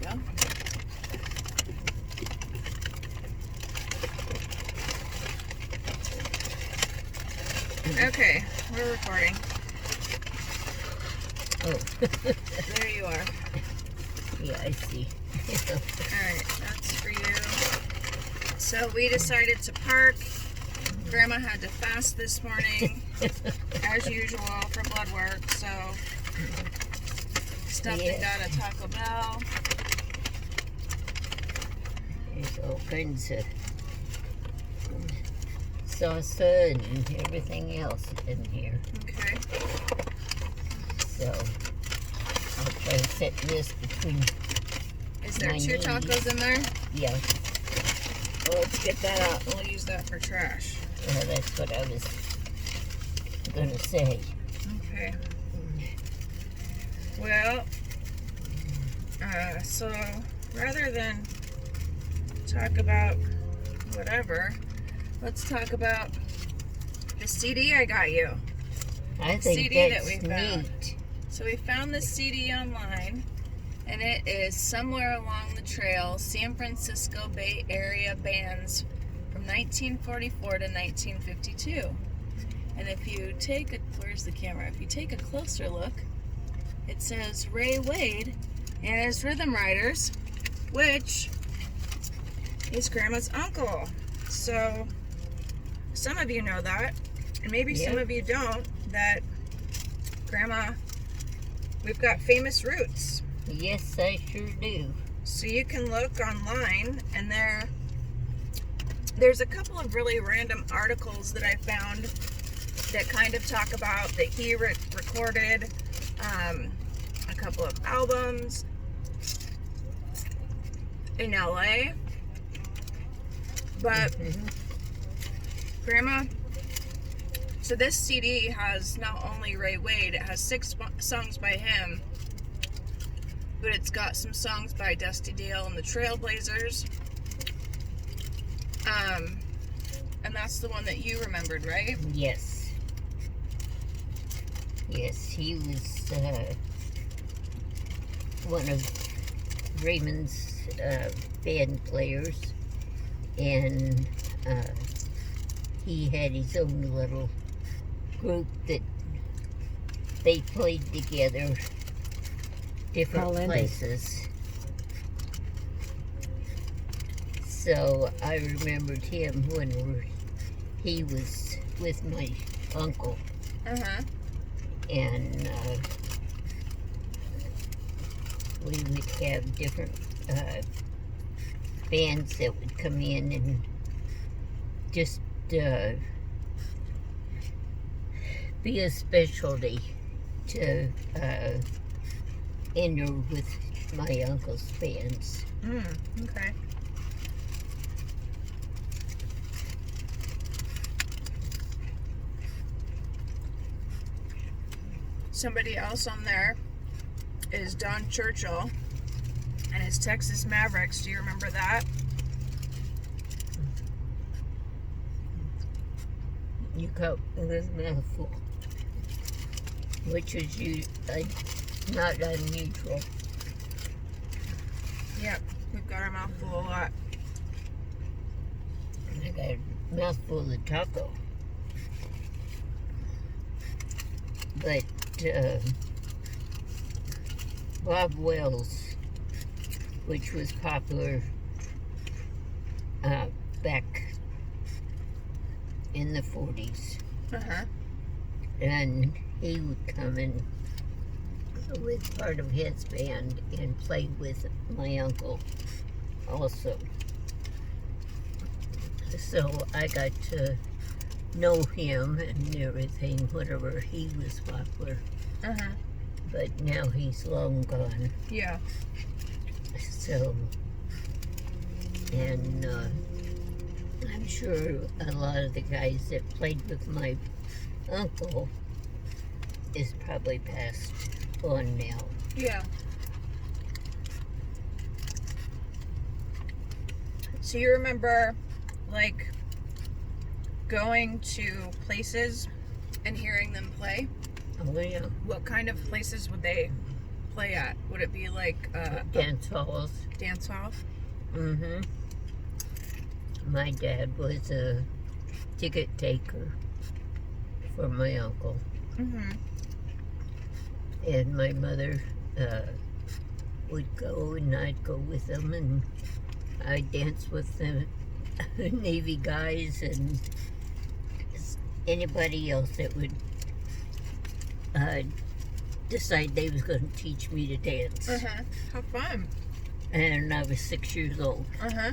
go. Okay, we're recording. Oh. There you are. Yeah, I see. Alright, that's for you. So we decided to park. Grandma had to fast this morning, as usual, for blood work, so stopped and got a Taco Bell. There's all kinds of salsa and everything else in here. Okay. So I'll try to set this between. Is there two tacos in there? Yeah. Well, let's get that out. We'll use that for trash. Well, that's what I was gonna say. Okay. Well, so rather than talk about whatever, let's talk about the CD I got you. I think CD that's that we found. neat. So we found the CD online, and it is Somewhere Along the Trail, San Francisco Bay Area Bands from 1944 to 1952. And if you take a, where's the camera? If you take a closer look, it says Ray Wade and his Rhythm Riders, which is Grandma's uncle. So some of you know that, and maybe some of you don't, that Grandma, we've got famous roots. Yes, I sure do. So you can look online, and there's a couple of really random articles that I found that kind of talk about that he recorded a couple of albums in LA. But Grandma, so this CD has not only Ray Wade, it has 6 songs by him, but it's got some songs by Dusty Dale and the Trailblazers. And that's the one that you remembered, right? Yes. Yes, he was one of Raymond's band players, and he had his own little group that they played together different places. So I remembered him when he was with my uncle. And we would have different bands that would come in and just be a specialty to enter with my uncle's bands. Okay. Somebody else on there is Don Churchill and his Texas Mavericks. Do you remember that? You got this mouthful, which is not unusual. Yep, we've got our mouthful a lot. I got a mouthful of the taco. But Bob Wells, which was popular back in the 40s. And he would come in with part of his band and play with my uncle also. So I got to know him and everything whenever he was popular. But now he's long gone. Yeah. So, and I'm sure a lot of the guys that played with my uncle is probably passed on now. Yeah. So you remember, like, going to places and hearing them play? Oh, yeah. What kind of places would they play at? Would it be like Dance halls. dance hall? Mm-hmm. My dad was a ticket taker for my uncle. Mm-hmm. And my mother would go, and I'd go with them, and I'd dance with the Navy guys and anybody else that would decide they was going to teach me to dance. Uh-huh. How fun. And I was 6 years old. Uh-huh.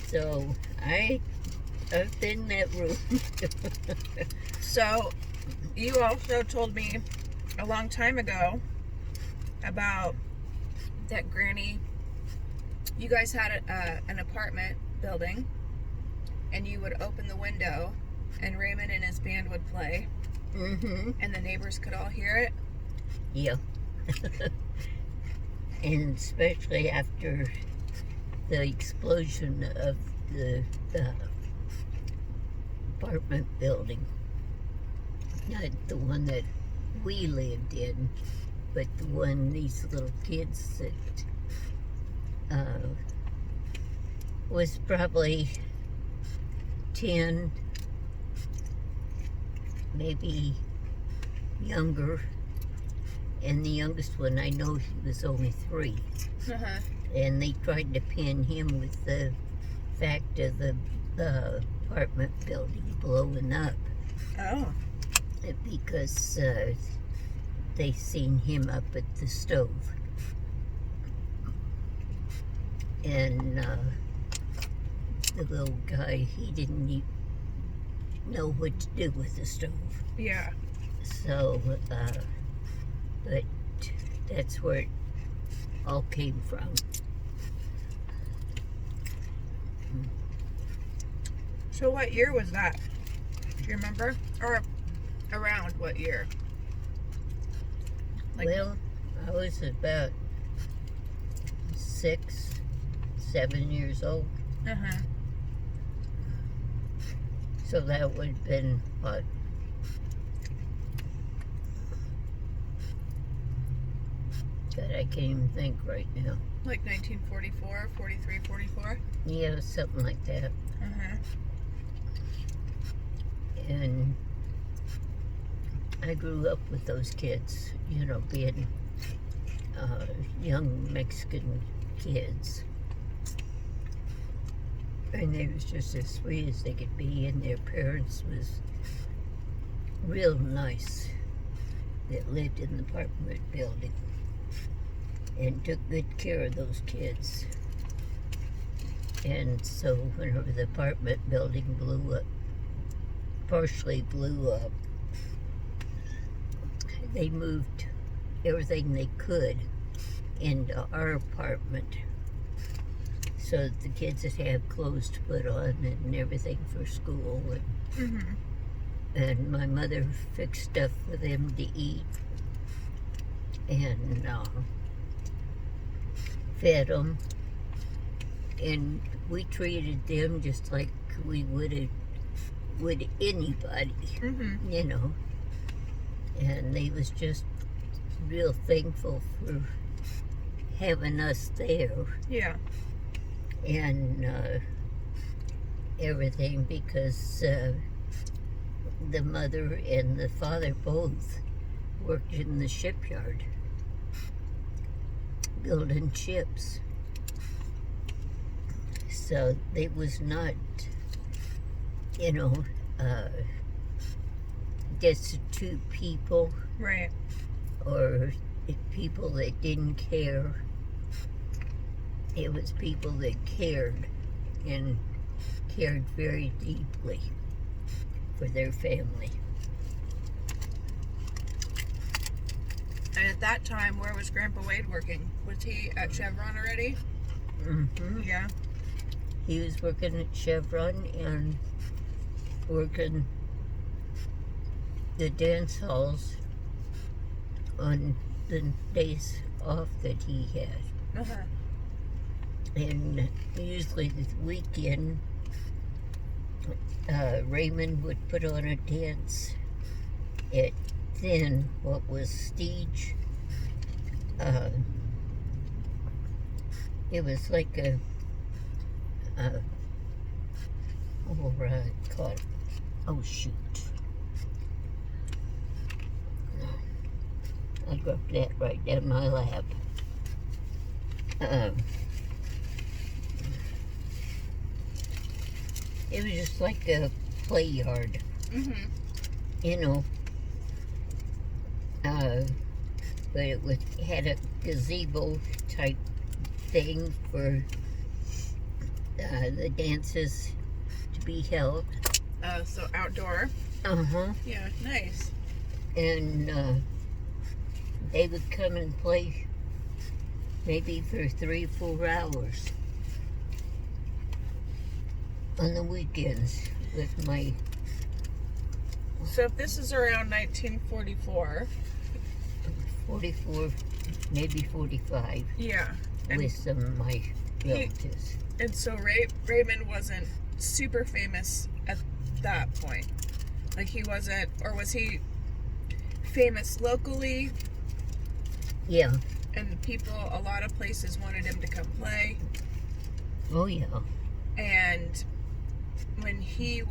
So I've been in that room. So you also told me a long time ago about that Granny, you guys had an apartment building, and you would open the window and Raymond and his band would play, Mm-hmm. and the neighbors could all hear it. Yeah. And especially after the explosion of the apartment building. Not the one that we lived in, but the one these little kids that was probably 10, maybe younger. And the youngest one, I know he was only 3. Uh-huh. And they tried to pin him with the fact of the apartment building blowing up Oh. because they seen him up at the stove. And the little guy, he didn't even know what to do with the stove. Yeah. So, but that's where it all came from. So what year was that? Do you remember? Or around what year? Like, Well, I was about 6, 7 years old. uh-huh. So that would have been, what? God, I can't even think right now. Like 1944, 43, 44? Yeah, something like that. Uh-huh. And I grew up with those kids, you know, being young Mexican kids. And they was just as sweet as they could be, and their parents was real nice that lived in the apartment building and took good care of those kids. And so whenever the apartment building blew up, partially blew up, they moved everything they could into our apartment so that the kids would have clothes to put on and everything for school. Mm-hmm. And my mother fixed stuff for them to eat and fed them. And we treated them just like we would anybody, Mm-hmm. you know. And they was just real thankful for having us there Yeah. and everything, because the mother and the father both worked in the shipyard building ships. So they was not, you know, destitute people Right. or people that didn't care. It was people that cared and cared very deeply for their family. And at that time, where was Grandpa Wade working? Was he at Chevron already? Mm-hmm. Yeah. He was working at Chevron and working the dance halls on the days off that he had. Uh-huh. And usually the weekend, Raymond would put on a dance at then what was Stige uh, it was like called, oh shoot. I dropped that right down my lap. It was just like a play yard, you know. But it had a gazebo type thing for the dances to be held. So outdoor. Yeah, nice. And they would come and play maybe for 3-4 hours on the weekends with my... So if this is around 1944... 44, maybe 45. Yeah. With some of my relatives. And so Raymond wasn't super famous at that point. Like he wasn't, or was he famous locally? Yeah. And a lot of places wanted him to come play. Oh yeah. And when his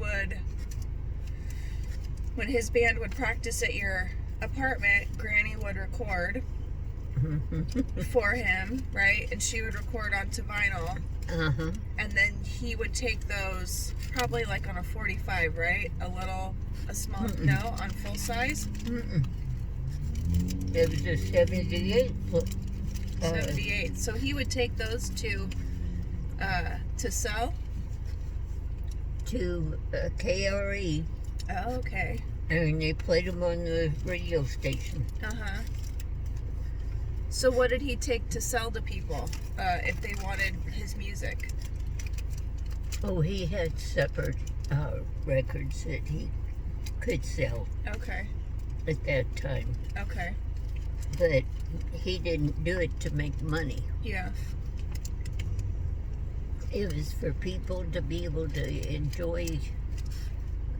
band would practice at your apartment, Granny would record for him, right? And she would record onto vinyl. And then he would take those, probably like on a 45, right? A small, no, on full size? It was a 78. 78. So he would take those to sell? To KRE. Oh, okay. And they played them on the radio station. So what did he take to sell to people if they wanted his music? Oh, he had separate records that he could sell. Okay. At that time. Okay. But he didn't do it to make money. Yeah. It was for people to be able to enjoy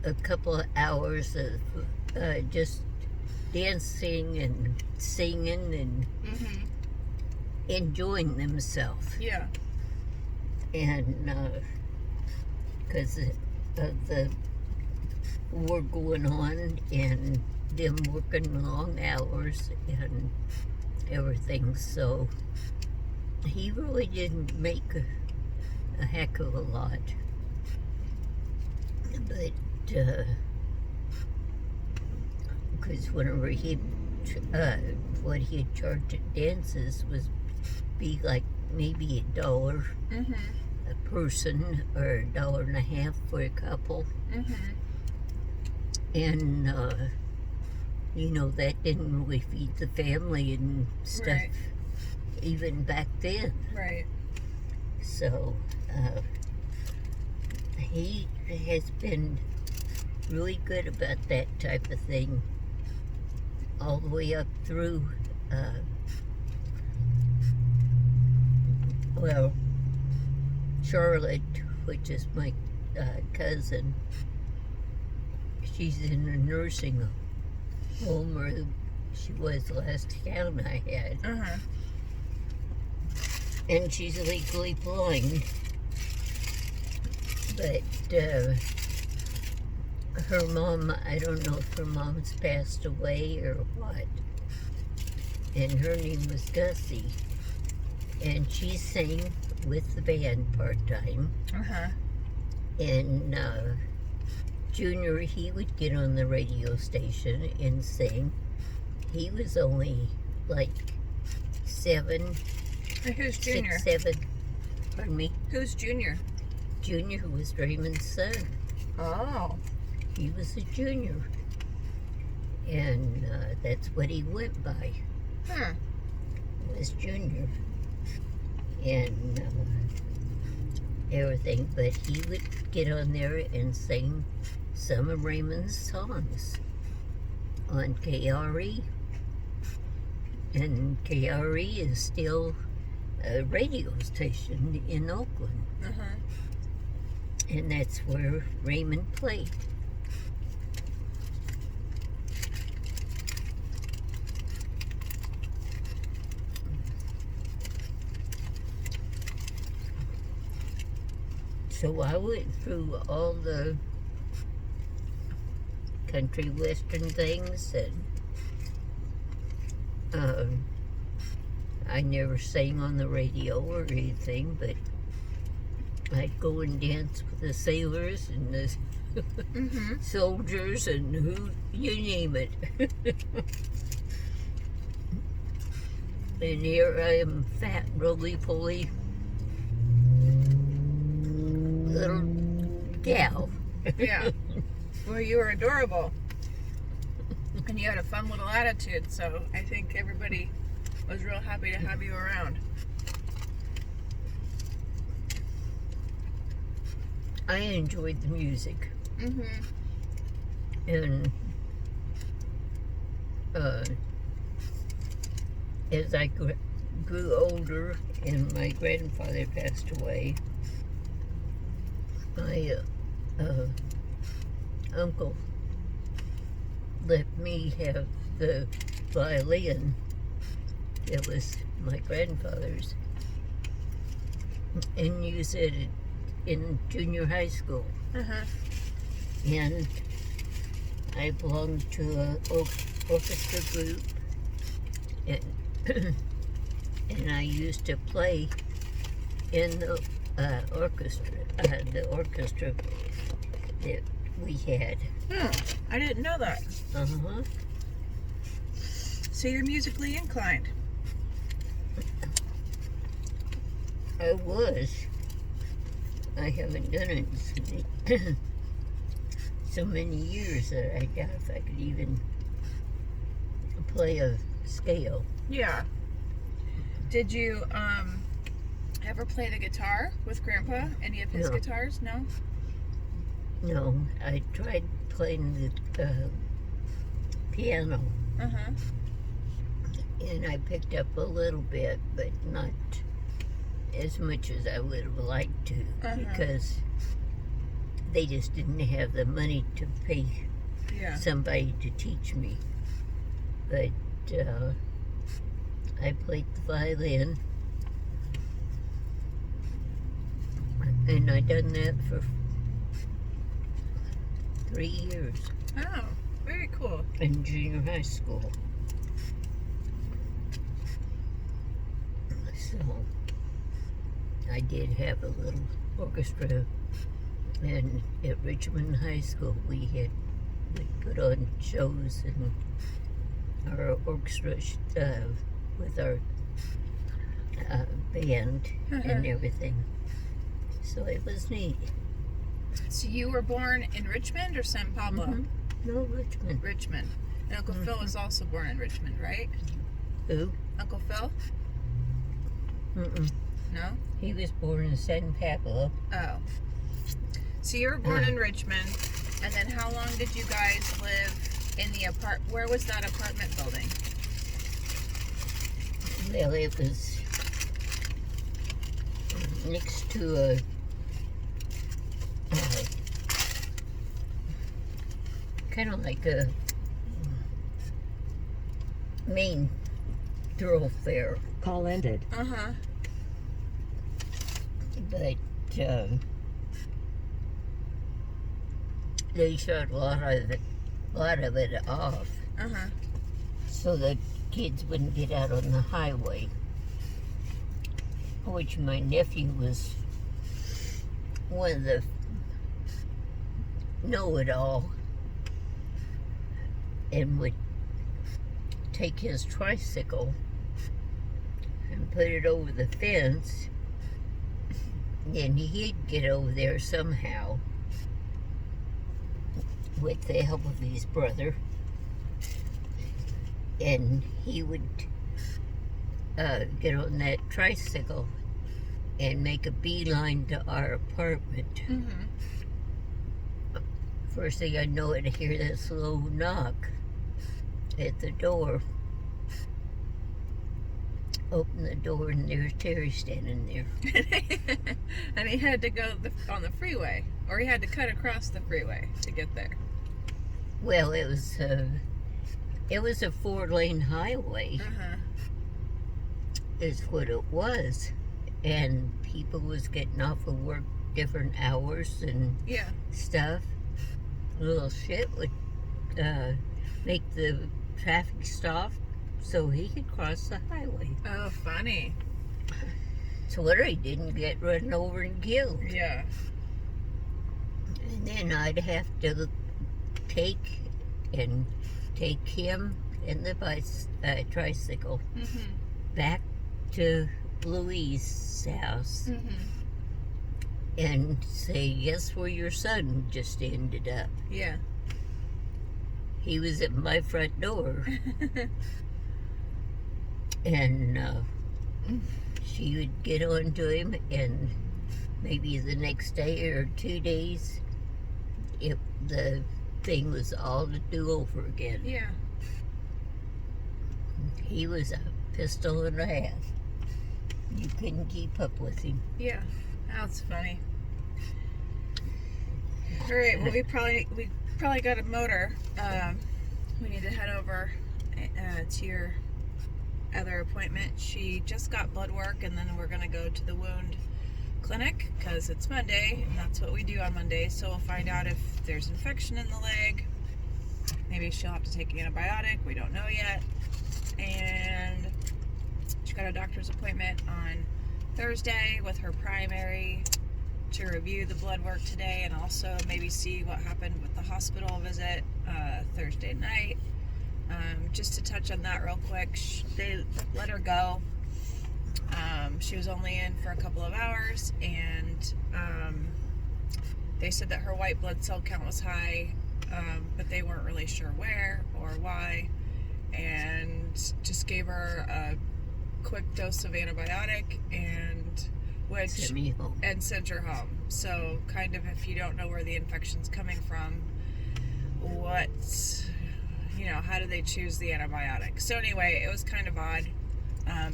a couple of hours of just dancing and singing and enjoying themselves. Yeah. And because of the war going on and them working long hours and everything, so he really didn't make a heck of a lot. But because whenever what he had charged at dances was be like maybe $1 a person or $1.50 for a couple. And you know, that didn't really feed the family and stuff, even back then. Right. So he has been really good about that type of thing all the way up through, Charlotte, which is my cousin. She's in a nursing home, or she was the last count I had. And she's legally blind. But her mom, I don't know if her mom's passed away or what. And her name was Gussie. And she sang with the band part-time. And Junior, he would get on the radio station and sing. He was only like 7. Who's Junior? 6, 7. Pardon me? Who's Junior? Junior was Raymond's son. Oh. He was a junior. And that's what he went by. Was Junior. And everything. But he would get on there and sing some of Raymond's songs on KRE. And KRE is still a radio station in Oakland. And that's where Raymond played. So I went through all the country western things, and I never sang on the radio or anything, but I'd go and dance with the sailors and the soldiers and who you name it. And here I am, fat, roly-poly little gal. Yeah. Well, you were adorable. And you had a fun little attitude, so I think everybody was real happy to have you around. I enjoyed the music. And as I grew older and my grandfather passed away, my uncle let me have the violin. It was my grandfather's, and use it in junior high school. And I belonged to an orchestra group, and and I used to play in the orchestra that we had. I didn't know that. So you're musically inclined. I was. I haven't done it in so many years that I doubt if I could even play a scale. Yeah. Did you ever play the guitar with Grandpa? Any of his No. guitars? No? No, I tried playing the piano, and I picked up a little bit, but not as much as I would have liked to, because they just didn't have the money to pay somebody to teach me. But I played the violin, and I done that for 3 years Oh, very cool. in junior high school. So I did have a little orchestra, and at Richmond High School we put on shows and our orchestra with our band and everything. So it was neat. So you were born in Richmond or San Pablo? No, Richmond. Richmond. And Uncle Phil was also born in Richmond, right? Who? Uncle Phil? No? He was born in San Pablo. Oh. So you were born in Richmond, and then how long did you guys live in the where was that apartment building? Well, it was next to a kind of like a main thoroughfare. Call ended. But they shut a lot of it off, so that kids wouldn't get out on the highway. Which my nephew was one of the know-it-all, and would take his tricycle and put it over the fence, and he'd get over there somehow with the help of his brother, and he would get on that tricycle and make a beeline to our apartment. First thing I know, I'd hear that slow knock at the door. Open the door, and there's Terry standing there. And he had to go on the freeway, or he had to cut across the freeway to get there. Well, it was a 4-lane highway, is what it was, and people was getting off of work different hours and Yeah. stuff. Little shit would make the traffic stop so he could cross the highway. Oh, funny. So what he didn't get run over and killed. Yeah. And then I'd have to take him and the tricycle Mm-hmm. back to Louise's house Mm-hmm. and say, guess where your son just ended up? Yeah. He was at my front door. And she would get on to him, and maybe the next day or 2 days, the thing was all to do over again. Yeah. He was a pistol and a half. You couldn't keep up with him. Yeah. That's funny. All right. Well, we probably got a motor. We need to head over to your other appointment. She just got blood work, and then we're gonna go to the wound clinic because it's Monday, and that's what we do on Mondays. So we'll find out if there's infection in the leg. Maybe she'll have to take an antibiotic. We don't know yet. And she got a doctor's appointment on Thursday with her primary to review the blood work today, and also maybe see what happened with the hospital visit Thursday night. Just to touch on that real quick, they let her go. She was only in for a couple of hours, and they said that her white blood cell count was high, but they weren't really sure where or why, and just gave her a quick dose of antibiotic and sent her home. So kind of, if you don't know where the infection's coming from, how do they choose the antibiotic? So anyway, it was kind of odd,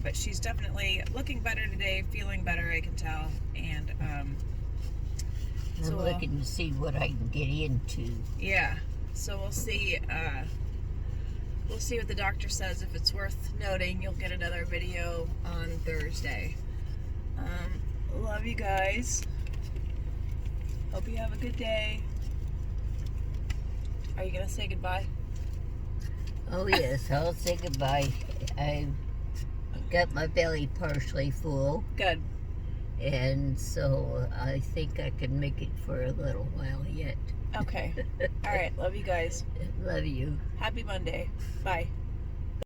but she's definitely looking better today, feeling better, I can tell, and I'm looking to see what I can get into. Yeah, so we'll see what the doctor says. If it's worth noting, you'll get another video on Thursday. Love you guys. Hope you have a good day. Are you gonna say goodbye? Oh yes, I'll say goodbye. I got my belly partially full, Good. and so I think I can make it for a little while yet. Okay. All right. Love you guys. Love you. Happy Monday. Bye.